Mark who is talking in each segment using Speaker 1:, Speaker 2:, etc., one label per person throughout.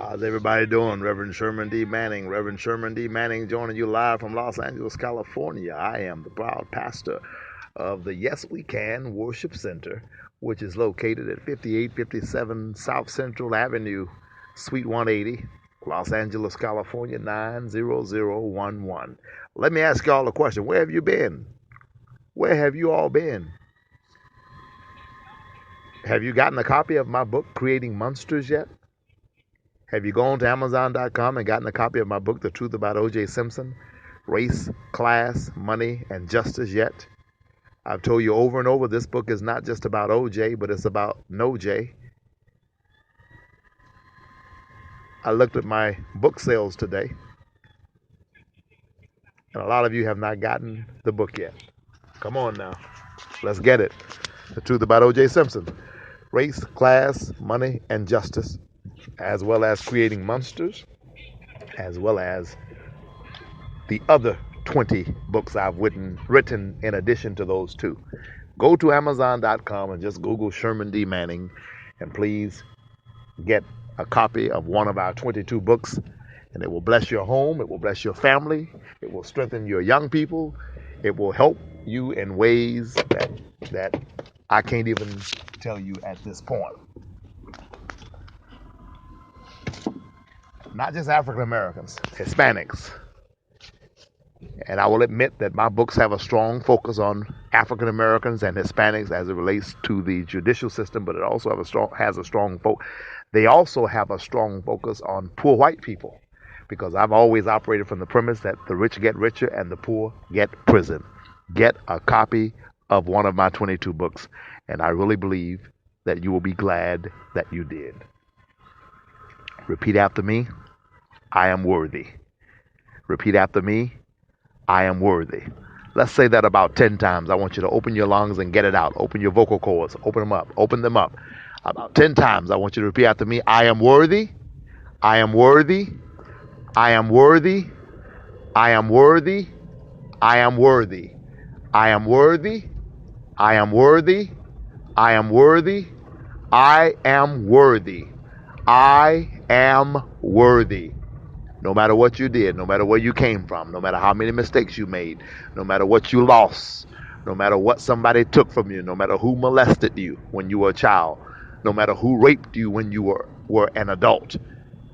Speaker 1: How's everybody doing? Reverend Sherman D. Manning. Reverend Sherman D. Manning joining you live from Los Angeles, California. I am the proud pastor of the Yes We Can Worship Center, which is located at 5857 South Central Avenue, Suite 180, Los Angeles, California, 90011. Let me ask y'all a question. Where have you been? Where have you all been? Have you gotten a copy of my book, Creating Monsters, yet? Have you gone to Amazon.com and gotten a copy of my book, The Truth About O.J. Simpson, Race, Class, Money, and Justice yet? I've told you over and over, this book is not just about O.J., but it's about no J. I looked at my book sales today, and a lot of you have not gotten the book yet. Come on now. Let's get it. The Truth About O.J. Simpson, Race, Class, Money, and Justice, as well as Creating Monsters, as well as the other 20 books I've written in addition to those two. Go to Amazon.com and just Google Sherman D. Manning, and please get a copy of one of our 22 books, and it will bless your home, it will bless your family, it will strengthen your young people, it will help you in ways that I can't even tell you at this point. Not just African Americans, Hispanics. And I will admit that my books have a strong focus on African Americans and Hispanics as it relates to the judicial system, but it also has a strong focus. They also have a strong focus on poor white people, because I've always operated from the premise that the rich get richer and the poor get prison. Get a copy of one of my 22 books, and I really believe that you will be glad that you did. Repeat after me. I am worthy. Repeat after me. I am worthy. Let's say that about 10 times. I want you to open your lungs and get it out. Open your vocal cords. Open them up. Open them up. About 10 times. I want you to repeat after me. I am worthy. I am worthy. I am worthy. I am worthy. I am worthy. I am worthy. I am worthy. I am worthy. I am worthy. I am worthy. No matter what you did, no matter where you came from, no matter how many mistakes you made, no matter what you lost, no matter what somebody took from you, no matter who molested you when you were a child, no matter who raped you when you were an adult,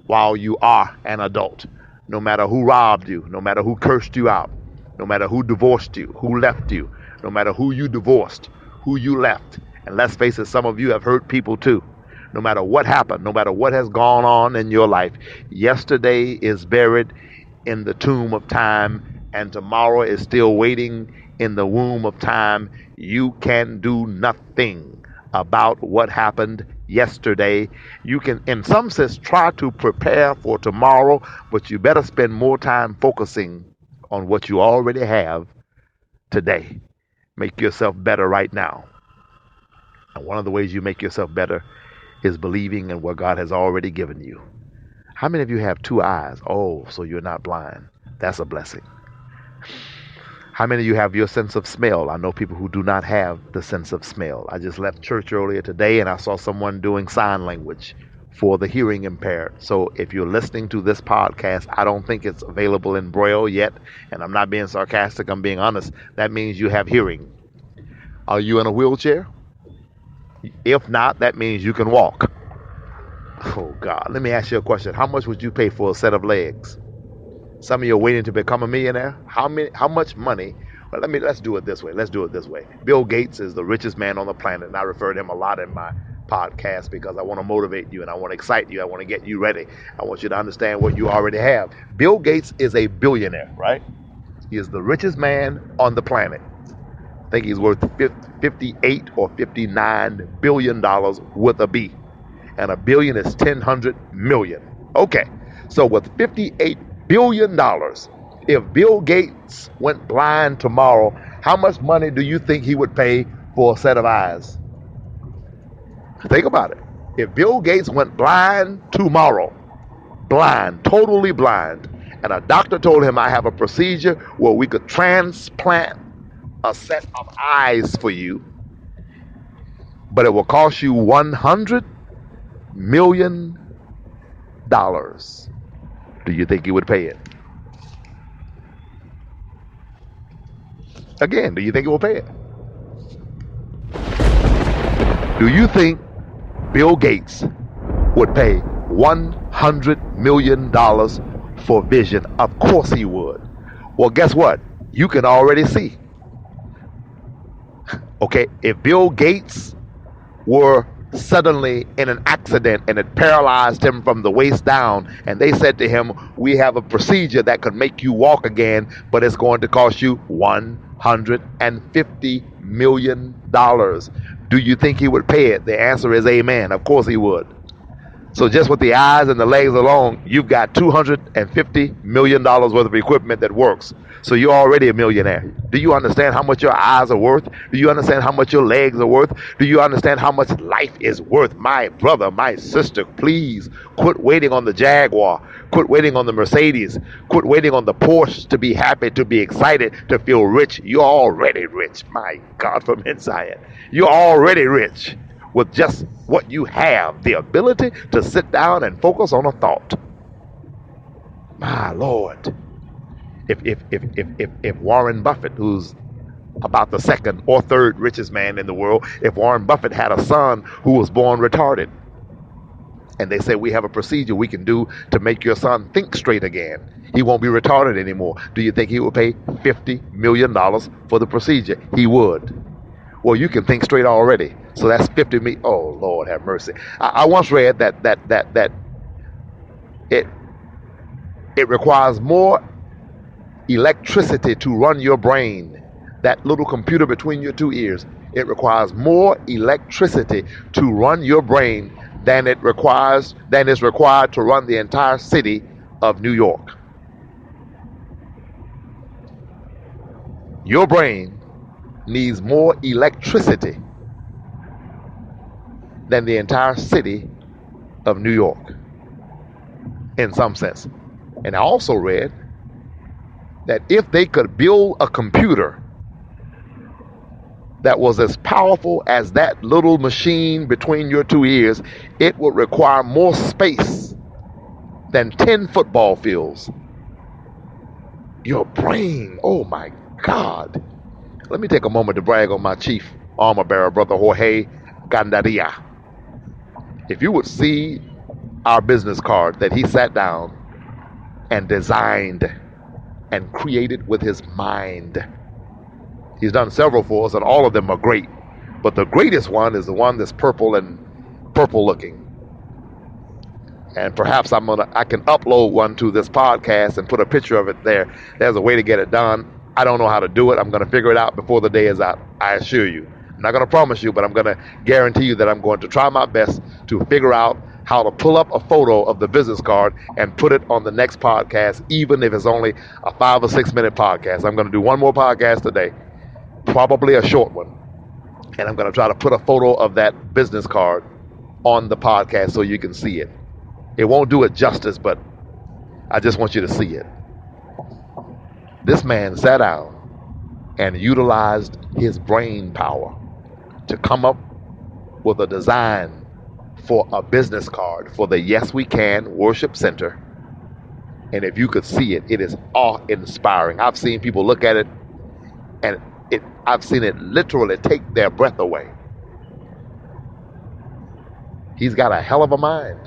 Speaker 1: while you are an adult, no matter who robbed you, no matter who cursed you out, no matter who divorced you, who left you, no matter who you divorced, who you left. And let's face it, some of you have hurt people too. No matter what happened, no matter what has gone on in your life, yesterday is buried in the tomb of time, and tomorrow is still waiting in the womb of time. You can do nothing about what happened yesterday. You can, in some sense, try to prepare for tomorrow, but you better spend more time focusing on what you already have today. Make yourself better right now. And one of the ways you make yourself better is believing in what God has already given you. How many of you have two eyes? Oh, so you're not blind. That's a blessing. How many of you have your sense of smell? I know people who do not have the sense of smell. I just left church earlier today and I saw someone doing sign language for the hearing impaired. So if you're listening to this podcast, I don't think it's available in Braille yet. And I'm not being sarcastic, I'm being honest. That means you have hearing. Are you in a wheelchair? If not, that means you can walk. Oh God, let me ask you a question. How much would you pay for a set of legs? Some of you are waiting to become a millionaire. How much money? Well, let's do it this way. Bill Gates is the richest man on the planet, and I refer to him a lot in my podcast because I want to motivate you and I want to excite you. I want to get you ready. I want you to understand what you already have. Bill Gates is a billionaire, right? He is the richest man on the planet. I think he's worth 58 or 59 billion dollars with a B, and a billion is 1,000 million. Okay, so with 58 billion dollars, if Bill Gates went blind tomorrow, how much money do you think he would pay for a set of eyes? Think about it. If Bill Gates went blind tomorrow, blind, totally blind, and a doctor told him, I have a procedure where we could transplant a set of eyes for you, but it will cost you $100 million. Do you think he would pay it? Again, do you think he will pay it? Do you think Bill Gates would pay $100 million for vision? Of course he would. Well, guess what? You can already see. Okay, if Bill Gates were suddenly in an accident and it paralyzed him from the waist down, and they said to him, we have a procedure that could make you walk again, but it's going to cost you $150 million. Do you think he would pay it? The answer is amen. Of course he would. So just with the eyes and the legs alone, you've got $250 million worth of equipment that works. So you're already a millionaire. Do you understand how much your eyes are worth? Do you understand how much your legs are worth? Do you understand how much life is worth? My brother, my sister, please quit waiting on the Jaguar. Quit waiting on the Mercedes. Quit waiting on the Porsche to be happy, to be excited, to feel rich. You're already rich. My God, from inside. You're already rich with just what you have, the ability to sit down and focus on a thought. My Lord. If Warren Buffett, who's about the second or third richest man in the world, if Warren Buffett had a son who was born retarded, and they say we have a procedure we can do to make your son think straight again, he won't be retarded anymore, do you think he would pay $50 million for the procedure? He would. Well, you can think straight already. So that's 50 million. Oh, Lord have mercy. I once read that it requires more electricity to run your brain. That little computer between your two ears. It requires more electricity to run your brain than is required to run the entire city of New York. Your brain needs more electricity than the entire city of New York, in some sense. And I also read that if they could build a computer that was as powerful as that little machine between your two ears, it would require more space than 10 football fields. Your brain, oh my God. Let me take a moment to brag on my chief armor bearer, Brother Jorge Gandaria. If you would see our business card that he sat down and designed and created with his mind. He's done several for us, and all of them are great. But the greatest one is the one that's purple looking. And perhaps I can upload one to this podcast and put a picture of it there. There's a way to get it done. I don't know how to do it. I'm going to figure it out before the day is out. I assure you. I'm not going to promise you, but I'm going to guarantee you that I'm going to try my best to figure out how to pull up a photo of the business card and put it on the next podcast, even if it's only a 5 or 6 minute podcast. I'm going to do one more podcast today, probably a short one. And I'm going to try to put a photo of that business card on the podcast so you can see it. It won't do it justice, but I just want you to see it. This man sat down and utilized his brain power to come up with a design for a business card for the Yes We Can Worship Center. And if you could see it, it is awe-inspiring. I've seen people look at it, and I've seen it literally take their breath away. He's got a hell of a mind.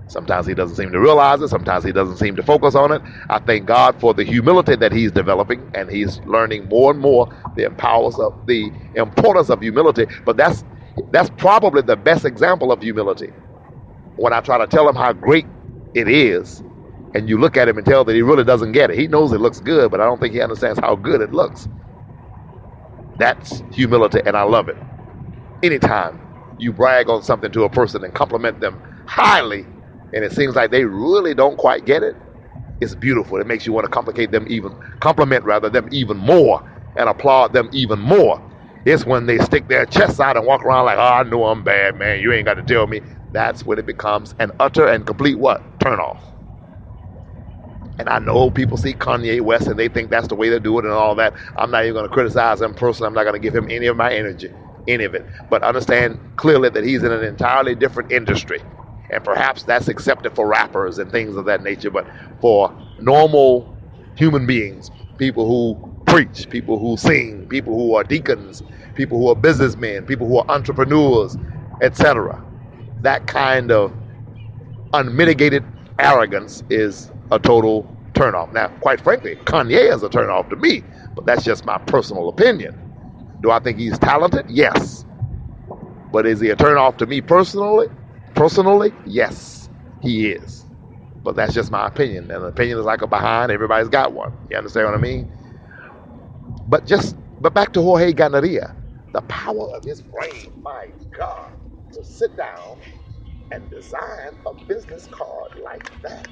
Speaker 1: Sometimes he doesn't seem to realize it. Sometimes he doesn't seem to focus on it. I thank God for the humility that he's developing, and he's learning more and more the importance of humility. But that's probably the best example of humility. When I try to tell him how great it is, and you look at him and tell that he really doesn't get it. He knows it looks good, but I don't think he understands how good it looks. That's humility, and I love it. Anytime you brag on something to a person and compliment them highly, and it seems like they really don't quite get it, it's beautiful. It makes you want to compliment them even more and applaud them even more. It's when they stick their chests out and walk around like, oh, I know I'm bad, man. You ain't got to tell me. That's when it becomes an utter and complete what? Turn off. And I know people see Kanye West and they think that's the way to do it and all that. I'm not even going to criticize him personally. I'm not going to give him any of my energy, any of it. But understand clearly that he's in an entirely different industry. And perhaps that's accepted for rappers and things of that nature, but for normal human beings, people who preach, people who sing, people who are deacons, people who are businessmen, people who are entrepreneurs, etc., that kind of unmitigated arrogance is a total turnoff. Now, quite frankly, Kanye is a turnoff to me, but that's just my personal opinion. Do I think he's talented? Yes. But is he a turnoff to me personally? Personally, yes, he is. But that's just my opinion. And an opinion is like a behind. Everybody's got one. You understand what I mean? But back to Jorge Ganaria. The power of his brain, my God, to sit down and design a business card like that.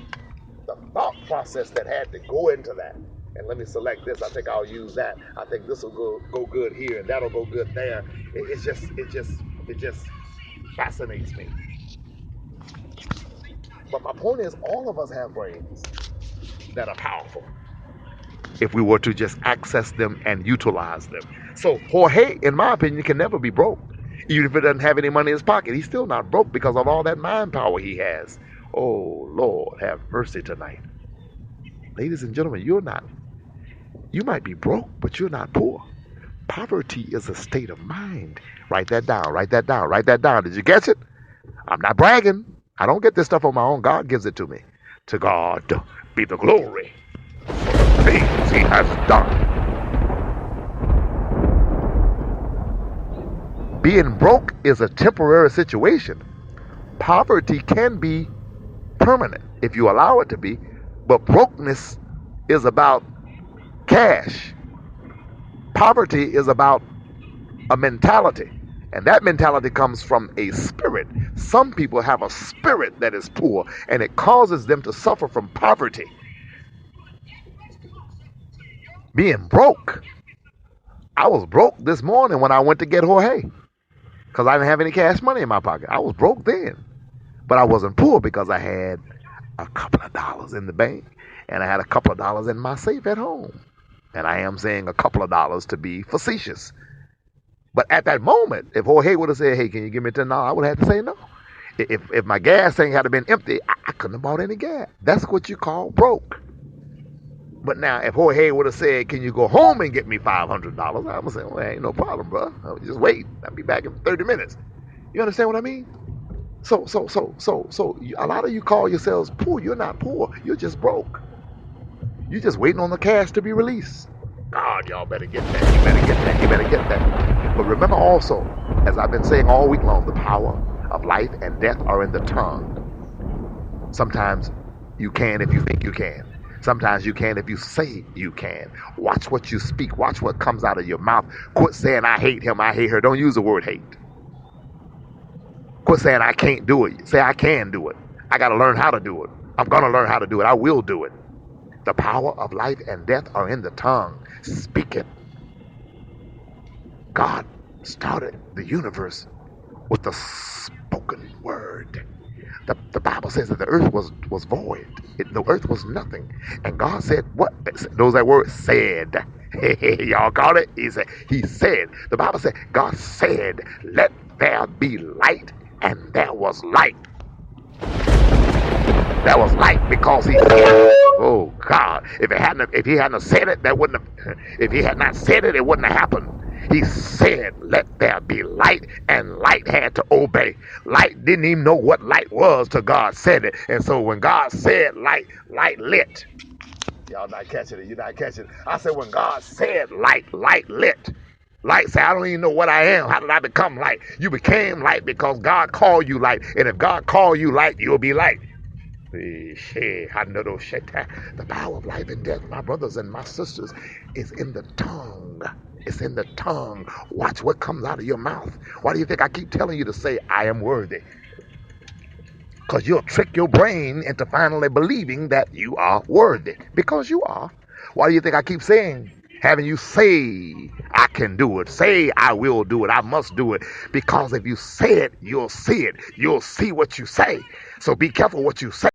Speaker 1: The thought process that had to go into that. And let me select this. I think I'll use that. I think this will go good here, and that'll go good there. It just fascinates me. But my point is, all of us have brains that are powerful if we were to just access them and utilize them. So Jorge, in my opinion, can never be broke. Even if he doesn't have any money in his pocket, he's still not broke because of all that mind power he has. Oh, Lord, have mercy tonight. Ladies and gentlemen, you might be broke, but you're not poor. Poverty is a state of mind. Write that down, write that down, write that down. Did you catch it? I'm not bragging. I don't get this stuff on my own. God gives it to me. To God be the glory for the things he has done. Being broke is a temporary situation. Poverty can be permanent if you allow it to be, but brokenness is about cash. Poverty is about a mentality, and that mentality comes from a spirit. Some people have a spirit that is poor, and it causes them to suffer from poverty. Being broke. I was broke this morning when I went to get Jorge because I didn't have any cash money in my pocket. I was broke then, but I wasn't poor because I had a couple of dollars in the bank and I had a couple of dollars in my safe at home. And I am saying a couple of dollars to be facetious. But at that moment, if Jorge would have said, hey, can you give me $10, I would have had to say no. If my gas tank had been empty, I couldn't have bought any gas. That's what you call broke. But now, if Jorge would have said, can you go home and get me $500? I'm going to say, well, ain't no problem, bro. Just wait. I'll be back in 30 minutes. You understand what I mean? So, a lot of you call yourselves poor. You're not poor. You're just broke. You're just waiting on the cash to be released. God, y'all better get that. You better get that. You better get that. But remember also, as I've been saying all week long, the power of life and death are in the tongue. Sometimes you can if you think you can. Sometimes you can if you say you can. Watch what you speak. Watch what comes out of your mouth. Quit saying, I hate him, I hate her. Don't use the word hate. Quit saying, I can't do it. Say, I can do it. I got to learn how to do it. I'm going to learn how to do it. I will do it. The power of life and death are in the tongue. Speak it. God started the universe with the spoken word. The Bible says that the earth was void. The earth was nothing. And God said, what? Those that word said. Y'all caught it? He said. The Bible said, God said, let there be light, and there was light. That was light because he said it. Oh God. If he hadn't said it, that wouldn't have, if he had not said it, it wouldn't have happened. He said, let there be light, and light had to obey. Light didn't even know what light was till God said it. And so when God said light, light lit. Y'all not catching it. You're not catching it. I said when God said light, light lit. Light said, I don't even know what I am. How did I become light? You became light because God called you light. And if God called you light, you'll be light. The power of life and death, my brothers and my sisters, is in the tongue. It's in the tongue. Watch what comes out of your mouth. Why do you think I keep telling you to say, I am worthy? Because you'll trick your brain into finally believing that you are worthy. Because you are. Why do you think I keep saying, having you say, I can do it. Say, I will do it. I must do it. Because if you say it, you'll see it. You'll see what you say. So be careful what you say.